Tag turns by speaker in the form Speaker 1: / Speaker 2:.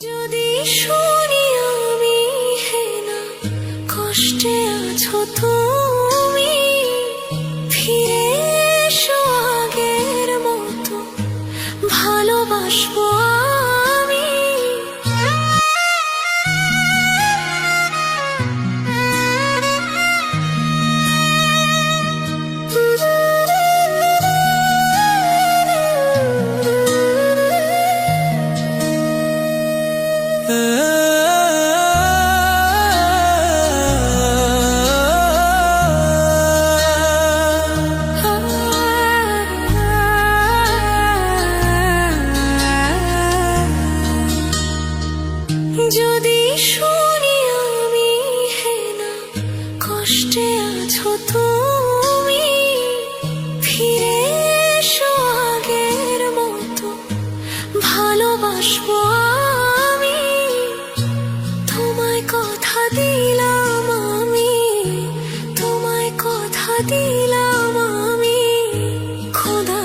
Speaker 1: যদি শুনি আমি হে না কষ্টে আছো তুমি, ফিরে এসো আগের মতো ভালোবাসবো আমি। যদি শুনি আমি হে না কষ্টে আছো তুমি, ফিরে এসো আগের মতো ভালোবাসবো আমি। তোমায় কথা দিলাম আমি, তোমায় কথা দিলাম আমি।